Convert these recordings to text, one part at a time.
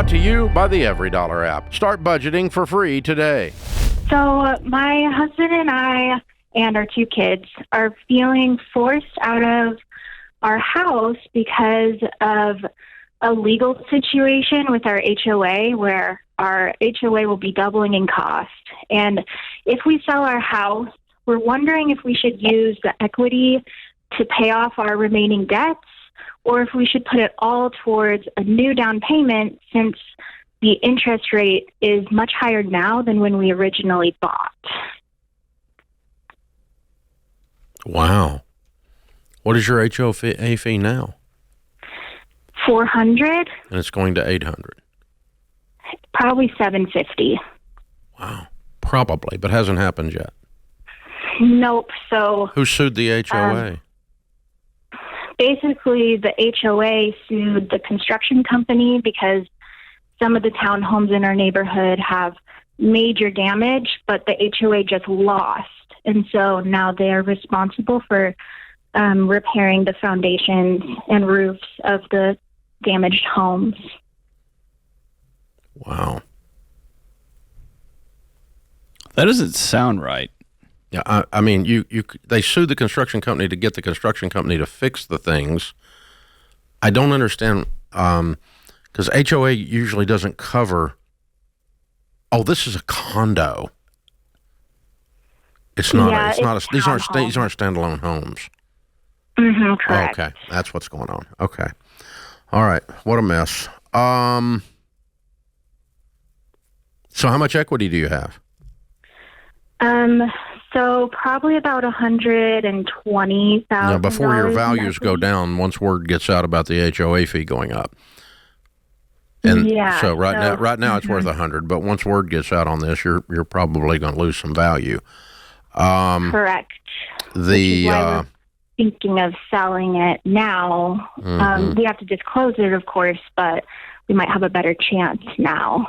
Brought to you by the Every Dollar app. Start budgeting for free today. So my husband and I and our 2 kids are feeling forced out of our house because of a legal situation with our HOA where our HOA will be doubling in cost. And if we sell our house, we're wondering if we should use the equity to pay off our remaining debts or if we should put it all towards a new down payment since the interest rate is much higher now than when we originally bought. Wow. What is your HOA fee now? $400. And it's going to $800. Probably $750. Wow. Probably, but hasn't happened yet. Nope. So who sued the HOA? Basically, the HOA sued the construction company because some of the townhomes in our neighborhood have major damage, but the HOA just lost. And so now they are responsible for repairing the foundations and roofs of the damaged homes. Wow. That doesn't sound right. Yeah, I mean, they sued the construction company to get the construction company to fix the things. I don't understand, because HOA usually doesn't cover. Oh, this is a condo. It's not. Yeah, it's not. These aren't townhome. standalone homes. Mm-hmm, correct. Okay, that's what's going on. Okay, all right. What a mess. So how much equity do you have? So probably about $120,000. Now, before your values go down, once word gets out about the HOA fee going up. And yeah, so right now it's worth $100, but once word gets out on this, you're probably going to lose some value. Correct. The we're thinking of selling it now. We have to disclose it, of course, but we might have a better chance now.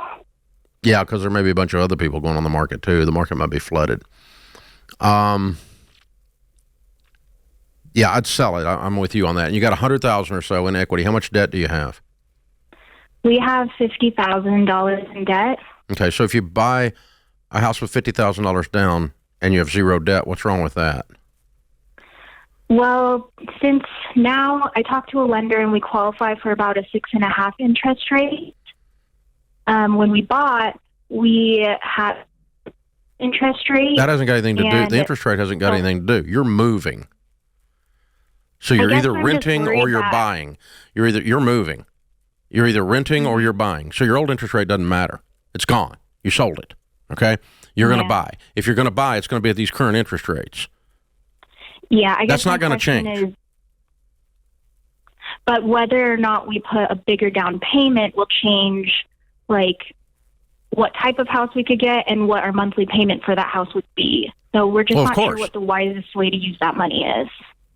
Yeah, because there may be a bunch of other people going on the market too. The market might be flooded. Yeah, I'd sell it. I'm with you on that. And you got $100,000 or so in equity. How much debt do you have? We have $50,000 in debt. Okay, so if you buy a house with $50,000 down and you have zero debt, what's wrong with that? Well, since now I talked to a lender and we qualify for about a 6.5% interest rate. When we bought, we had interest rate. That hasn't got anything to do. The interest rate hasn't got anything to do. You're moving. So you're either renting or you're buying. You're moving. You're either renting or you're buying. So your old interest rate doesn't matter. It's gone. You sold it. Okay? You're going to buy. If you're going to buy, it's going to be at these current interest rates. Yeah, I guess that's not going to change. But whether or not we put a bigger down payment will change, like, what type of house we could get and what our monthly payment for that house would be. So we're just not sure what the wisest way to use that money is.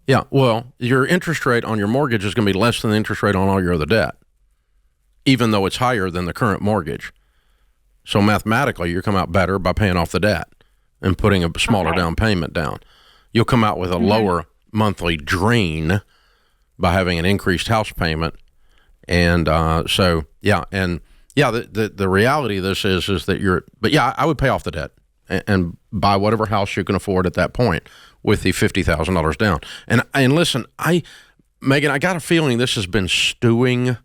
Yeah, well, your interest rate on your mortgage is going to be less than the interest rate on all your other debt, even though it's higher than the current mortgage. So mathematically, you come out better by paying off the debt and putting a smaller down payment down. You'll come out with a lower monthly drain by having an increased house payment. And the reality of this is that I would pay off the debt and buy whatever house you can afford at that point with the $50,000 down. And listen, Megan, I got a feeling this has been stewing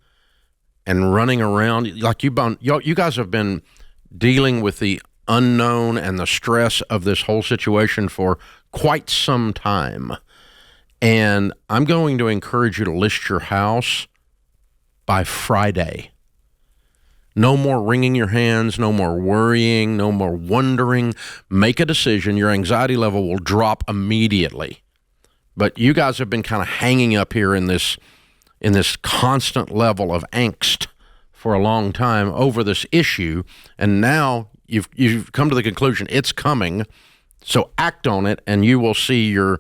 and running around. Like you guys have been dealing with the unknown and the stress of this whole situation for quite some time. And I'm going to encourage you to list your house by Friday. No more wringing your hands, no more worrying, no more wondering. Make a decision. Your anxiety level will drop immediately. But you guys have been kind of hanging up here in this constant level of angst for a long time over this issue, and now you've come to the conclusion it's coming. So act on it, and you will see your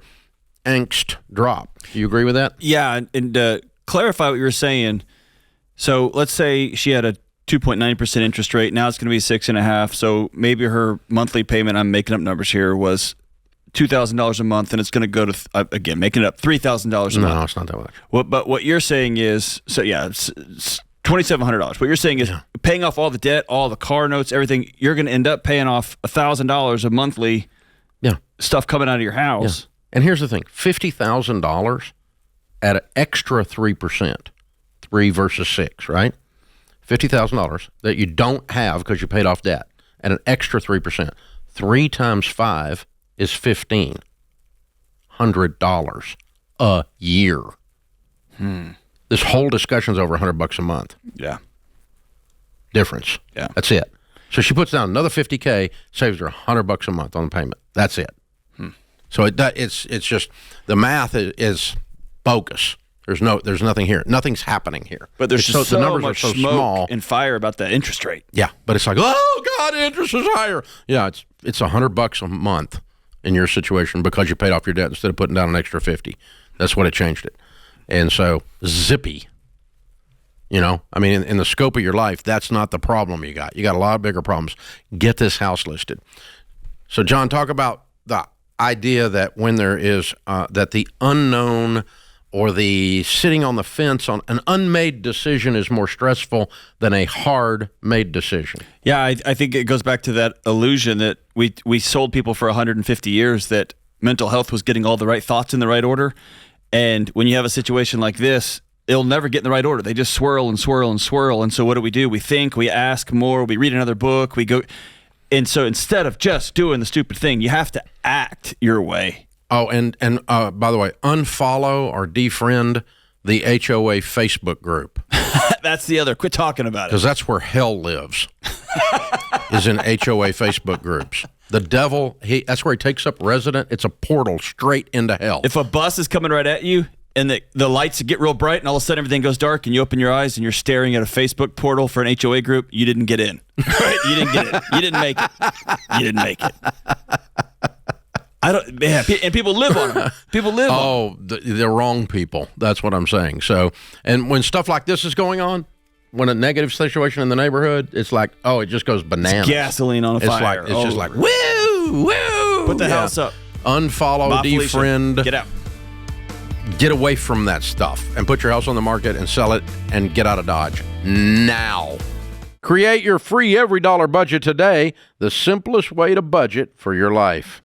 angst drop. Do you agree with that? Yeah, and to clarify what you were saying, so let's say she had a 2.9% interest rate. Now it's going to be 6.5%. So maybe her monthly payment, I'm making up numbers here, was $2,000 a month, and it's going to go to, again, making it up, $3,000 a month. No, it's not that much. But what you're saying is, so yeah, $2,700. What you're saying is paying off all the debt, all the car notes, everything. You're going to end up paying off $1,000 a monthly stuff coming out of your house. Yeah. And here's the thing: $50,000 at an extra 3%, 3 versus 6, right? $50,000 that you don't have because you paid off debt at an extra 3%. 3 times 5 is $1,500 a year. This whole discussion's over $100 a month. Yeah. Difference. Yeah. That's it. So she puts down another $50K, saves her $100 a month on the payment. That's it. So it's just the math is bogus. There's nothing here. Nothing's happening here. But there's just so the numbers much are so smoke small and fire about the interest rate. Yeah, but it's like, oh God, interest is higher. Yeah, it's $100 a month in your situation because you paid off your debt instead of putting down an extra 50. That's what it changed it. And so zippy. You know, I mean, in the scope of your life, that's not the problem you got. You got a lot of bigger problems. Get this house listed. So, John, talk about the idea that when there is that the unknown or the sitting on the fence on an unmade decision is more stressful than a hard made decision. Yeah, I think it goes back to that illusion that we sold people for 150 years that mental health was getting all the right thoughts in the right order. And when you have a situation like this, it'll never get in the right order. They just swirl and swirl and swirl. And so what do? We think, we ask more, we read another book, we go. And so instead of just doing the stupid thing, you have to act your way. Oh, and by the way, unfollow or defriend the HOA Facebook group. That's the other. Quit talking about it. Because that's where hell lives, is in HOA Facebook groups. The devil, that's where he takes up resident. It's a portal straight into hell. If a bus is coming right at you and the lights get real bright and all of a sudden everything goes dark and you open your eyes and you're staring at a Facebook portal for an HOA group, you didn't get in. Right? You didn't get it. You didn't make it. You didn't make it. And people live on them. People live on them. The wrong people. That's what I'm saying. So, and when stuff like this is going on, when a negative situation in the neighborhood, it's like, it just goes bananas. It's gasoline on a fire. It's just like, woo, woo. Put the house up. Unfollow, defriend. Get out. Get away from that stuff and put your house on the market and sell it and get out of Dodge now. Create your free every dollar budget today, the simplest way to budget for your life.